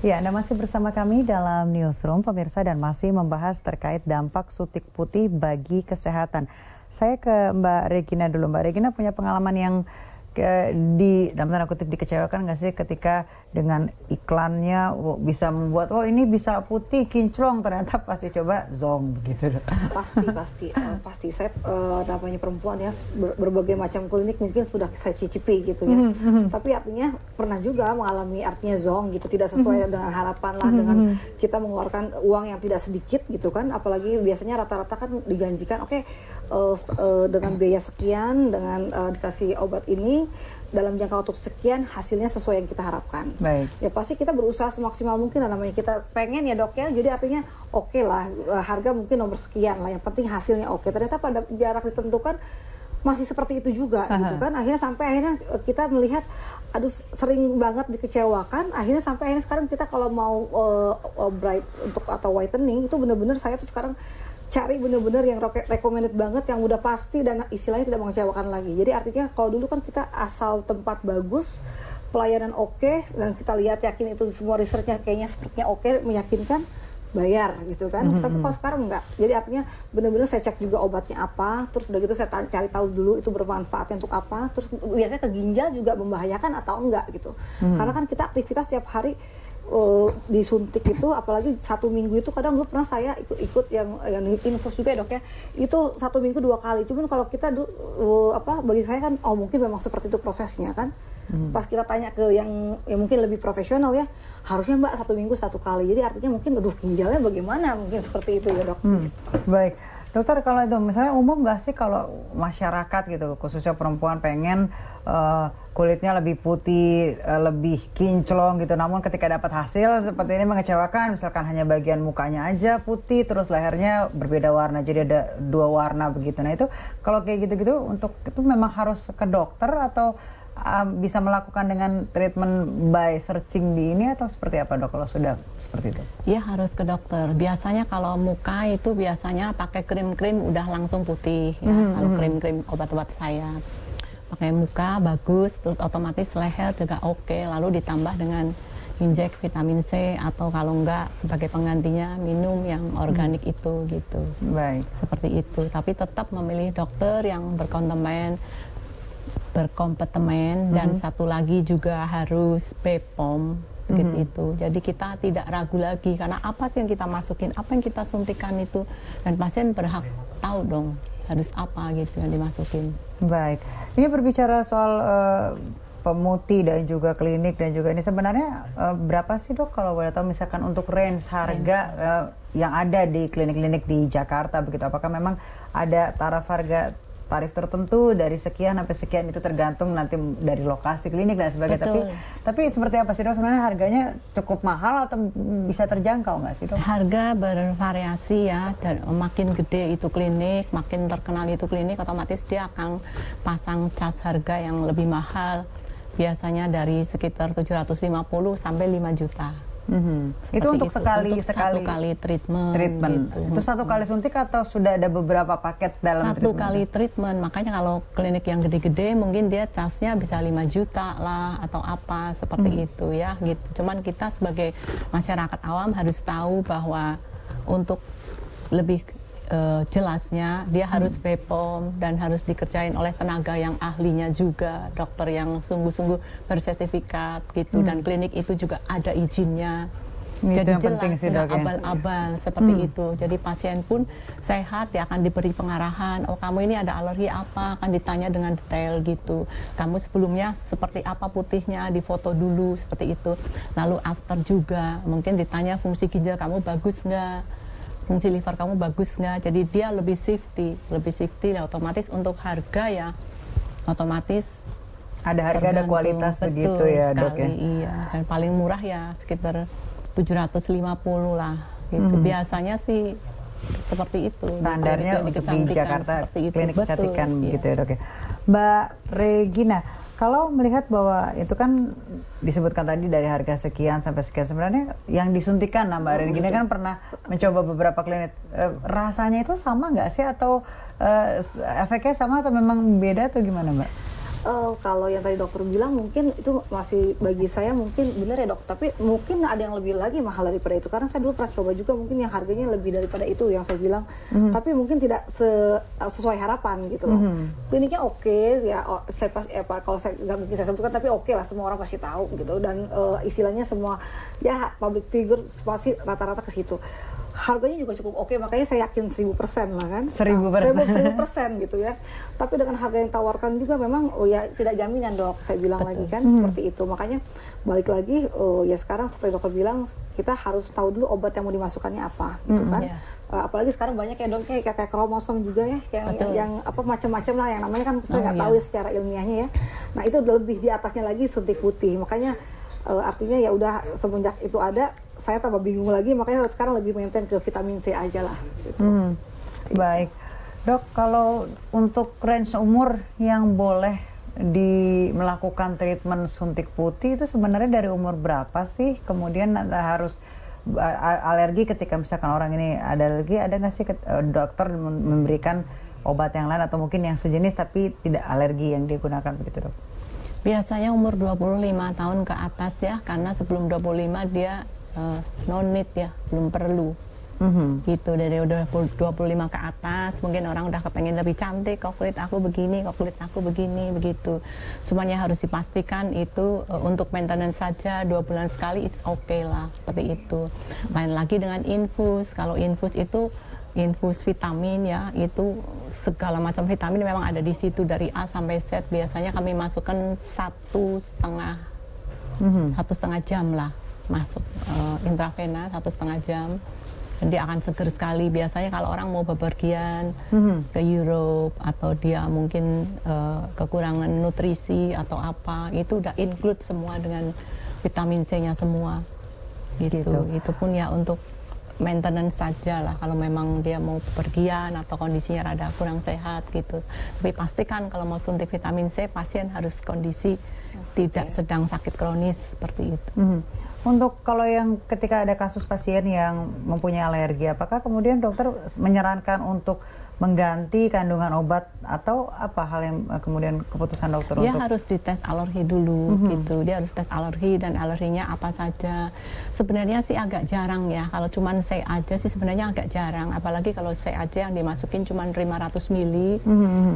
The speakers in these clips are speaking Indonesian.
Ya, Anda masih bersama kami dalam Newsroom, pemirsa, dan masih membahas terkait dampak suntik putih bagi kesehatan. Saya ke Mbak Regina dulu. Mbak Regina punya pengalaman yang dalam tanda kutip dikecewakan nggak sih ketika dengan iklannya bisa membuat ini bisa putih kinclong, ternyata pasti coba zong begitu. Pasti saya namanya perempuan ya, berbagai macam klinik mungkin sudah saya cicipi gitu ya. Tapi artinya pernah juga mengalami artinya zong gitu, tidak sesuai dengan harapan lah, dengan kita mengeluarkan uang yang tidak sedikit gitu kan, apalagi biasanya rata-rata kan dijanjikan dengan biaya sekian, dengan dikasih obat ini dalam jangka waktu sekian, hasilnya sesuai yang kita harapkan. Baik. Ya pasti kita berusaha semaksimal mungkin, namanya kita pengen ya dok ya, jadi artinya oke lah, harga mungkin nomor sekian lah, yang penting hasilnya oke. Ternyata pada jarak ditentukan masih seperti itu juga gitu kan, akhirnya kita melihat aduh sering banget dikecewakan, akhirnya sekarang kita kalau mau bright untuk atau whitening itu benar-benar saya tuh sekarang cari bener-bener yang recommended banget, yang udah pasti dan istilahnya tidak mengecewakan lagi. Jadi artinya kalau dulu kan kita asal tempat bagus, pelayanan oke, dan kita lihat yakin itu semua researchnya kayaknya sepertinya oke, meyakinkan, bayar gitu kan. Tapi kalau sekarang enggak. Jadi artinya bener-bener saya cek juga obatnya apa, terus udah gitu saya cari tahu dulu itu bermanfaatnya untuk apa, terus biasanya ke ginjal juga membahayakan atau enggak gitu. Karena kan kita aktivitas tiap hari disuntik itu, apalagi 1 minggu itu kadang dulu pernah saya ikut yang infus juga ya dok ya, itu 1 minggu 2 kali. Cuman kalau kita bagi saya kan mungkin memang seperti itu prosesnya kan. Pas kita tanya ke yang mungkin lebih profesional ya, harusnya mbak 1 minggu 1 kali. Jadi artinya mungkin ginjalnya bagaimana, mungkin seperti itu ya dok. Baik, dokter, kalau itu misalnya umum nggak sih kalau masyarakat gitu, khususnya perempuan pengen kulitnya lebih putih, lebih kinclong gitu, namun ketika dapat hasil seperti ini mengecewakan, misalkan hanya bagian mukanya aja putih, terus lehernya berbeda warna, jadi ada 2 warna begitu. Nah itu kalau kayak gitu-gitu, untuk itu memang harus ke dokter atau bisa melakukan dengan treatment by searching di ini, atau seperti apa dok kalau sudah seperti itu? Ya harus ke dokter. Biasanya kalau muka itu biasanya pakai krim-krim udah langsung putih ya. Kalau krim-krim obat-obat saya pakai muka bagus, terus otomatis leher juga oke. Lalu ditambah dengan injek vitamin C, atau kalau enggak sebagai penggantinya minum yang organik itu gitu. Baik. Seperti itu. Tapi tetap memilih dokter yang berkompeten, dan satu lagi juga harus BPOM begitu. Jadi kita tidak ragu lagi, karena apa sih yang kita masukin, apa yang kita suntikan itu, dan pasien berhak tahu dong harus apa gitu yang dimasukin. Baik, ini berbicara soal pemutih dan juga klinik dan juga ini sebenarnya berapa sih dok kalau boleh tahu, misalkan untuk range harga yang ada di klinik-klinik di Jakarta begitu? Apakah memang ada tarif tertentu dari sekian sampai sekian, itu tergantung nanti dari lokasi klinik dan sebagainya. Tapi seperti apa sih dok, sebenarnya harganya cukup mahal atau bisa terjangkau nggak sih dok? Harga bervariasi ya, dan makin gede itu klinik, makin terkenal itu klinik, otomatis dia akan pasang cas harga yang lebih mahal, biasanya dari sekitar 750 sampai 5 juta. Itu untuk sekali satu kali treatment. Gitu. Itu satu kali suntik atau sudah ada beberapa paket dalam satu kali treatment? Makanya kalau klinik yang gede-gede mungkin dia casnya bisa 5 juta lah atau apa seperti itu ya gitu. Cuman kita sebagai masyarakat awam harus tahu bahwa untuk lebih jelasnya dia harus BPOM dan harus dikerjain oleh tenaga yang ahlinya juga, dokter yang sungguh-sungguh bersertifikat gitu, dan klinik itu juga ada izinnya. Jadi jelas, nggak abal-abal seperti itu. Jadi pasien pun sehat, dia akan diberi pengarahan, kamu ini ada alergi apa, akan ditanya dengan detail gitu. Kamu sebelumnya seperti apa putihnya, difoto dulu seperti itu. Lalu after juga mungkin ditanya fungsi ginjal kamu bagus nggak, fungsi liver kamu bagus nggak. Jadi dia lebih safety ya, otomatis untuk harga ya otomatis ada harga, ada kualitas begitu ya dok ya. Iya, dan paling murah ya sekitar 750 lah gitu. Biasanya sih seperti itu standarnya untuk di Jakarta, klinik kecantikan begitu ya dok ya. Mbak Regina, kalau melihat bahwa itu kan disebutkan tadi dari harga sekian sampai sekian, sebenarnya yang disuntikan, nah Mbak Regina kan pernah mencoba beberapa klinik, rasanya itu sama nggak sih, atau efeknya sama atau memang beda atau gimana Mbak? Kalau yang tadi dokter bilang mungkin itu masih bagi saya mungkin benar ya dok, tapi mungkin ada yang lebih lagi mahal daripada itu karena saya dulu pernah coba juga mungkin yang harganya lebih daripada itu yang saya bilang, tapi mungkin tidak sesuai harapan gitu loh. Kliniknya oke, ya saya pas kalau saya nggak mungkin saya sebutkan tapi oke lah, semua orang pasti tahu gitu, dan istilahnya semua ya public figure pasti rata-rata ke situ. Harganya juga cukup oke, makanya saya yakin 1000% lah kan. 1000% gitu ya. Tapi dengan harga yang tawarkan juga memang ya tidak jaminan dok, saya bilang lagi kan seperti itu. Makanya balik lagi ya sekarang seperti dokter bilang kita harus tahu dulu obat yang mau dimasukkannya apa gitu kan. Apalagi sekarang banyak ya dok kayak kromosom juga ya yang apa macam-macam lah yang namanya kan saya nggak tahu ya secara ilmiahnya ya. Nah itu lebih di atasnya lagi suntik putih. Makanya artinya ya udah semenjak itu ada saya tambah bingung lagi, makanya sekarang lebih maintain ke vitamin C aja lah gitu. Baik dok, kalau untuk range umur yang boleh melakukan treatment suntik putih itu sebenarnya dari umur berapa sih? Kemudian harus alergi ketika misalkan orang ini ada alergi, ada nggak sih dokter memberikan obat yang lain atau mungkin yang sejenis tapi tidak alergi yang digunakan begitu dok? Biasanya umur 25 tahun ke atas ya, karena sebelum 25 dia no need ya, belum perlu. Gitu, dari udah 25 ke atas mungkin orang udah kepengen lebih cantik, kok kulit aku begini, kok kulit aku begini, begitu. Cuman ya harus dipastikan itu untuk maintenance saja 2 bulan sekali, it's okay lah, seperti itu. Lain lagi dengan infus, kalau infus itu infus vitamin ya, itu segala macam vitamin memang ada di situ dari A sampai Z. Biasanya kami masukkan 1,5 jam lah masuk intravena 1,5 jam. Dan dia akan seger sekali. Biasanya kalau orang mau bepergian ke Europe atau dia mungkin kekurangan nutrisi atau apa, itu udah include semua dengan vitamin C-nya semua. Gitu. Itu pun ya untuk maintenance saja lah kalau memang dia mau bepergian atau kondisinya rada kurang sehat gitu. Tapi pastikan kalau mau suntik vitamin C pasien harus kondisi tidak sedang sakit kronis seperti itu. Untuk kalau yang ketika ada kasus pasien yang mempunyai alergi, apakah kemudian dokter menyarankan untuk mengganti kandungan obat atau apa hal yang kemudian keputusan dokter dia untuk? harus dites alergi dulu gitu. Dia harus tes alergi dan alerginya apa saja. Sebenarnya sih agak jarang ya. Kalau cuman C aja sih sebenarnya agak jarang. Apalagi kalau C aja yang dimasukin cuman 500 mili,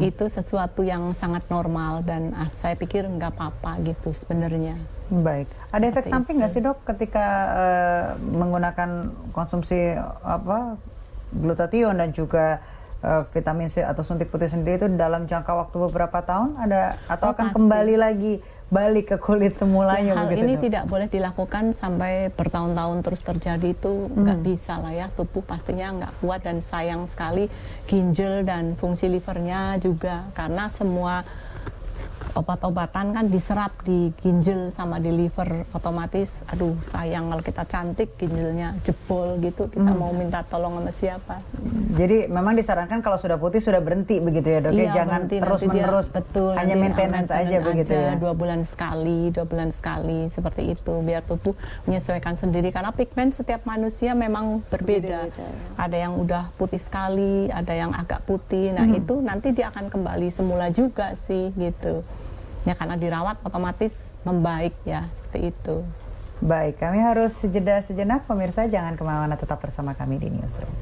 itu sesuatu yang sangat normal dan saya pikir nggak apa-apa gitu sebenarnya. Baik, ada efek samping nggak sih dok ketika menggunakan konsumsi glutathione dan juga vitamin C atau suntik putih sendiri itu dalam jangka waktu beberapa tahun ada atau akan kembali lagi balik ke kulit semulanya hal begitu ini dok? tidak boleh dilakukan sampai bertahun-tahun terus terjadi, itu nggak bisa lah ya, tubuh pastinya nggak kuat dan sayang sekali ginjal dan fungsi livernya juga, karena semua obat-obatan kan diserap di ginjal sama di liver, otomatis aduh sayang kalau kita cantik ginjalnya jebol gitu, kita mau minta tolong sama siapa. Jadi memang disarankan kalau sudah putih sudah berhenti begitu ya dok, jangan terus-menerus, hanya maintenance aja begitu ya. 2 bulan sekali seperti itu, biar tubuh menyesuaikan sendiri, karena pigmen setiap manusia memang berbeda. Ada yang udah putih sekali, ada yang agak putih, nah itu nanti dia akan kembali semula juga sih gitu. Ya karena dirawat otomatis membaik ya, seperti itu. Baik, kami harus jeda sejenak pemirsa, jangan kemana-mana, tetap bersama kami di Newsroom.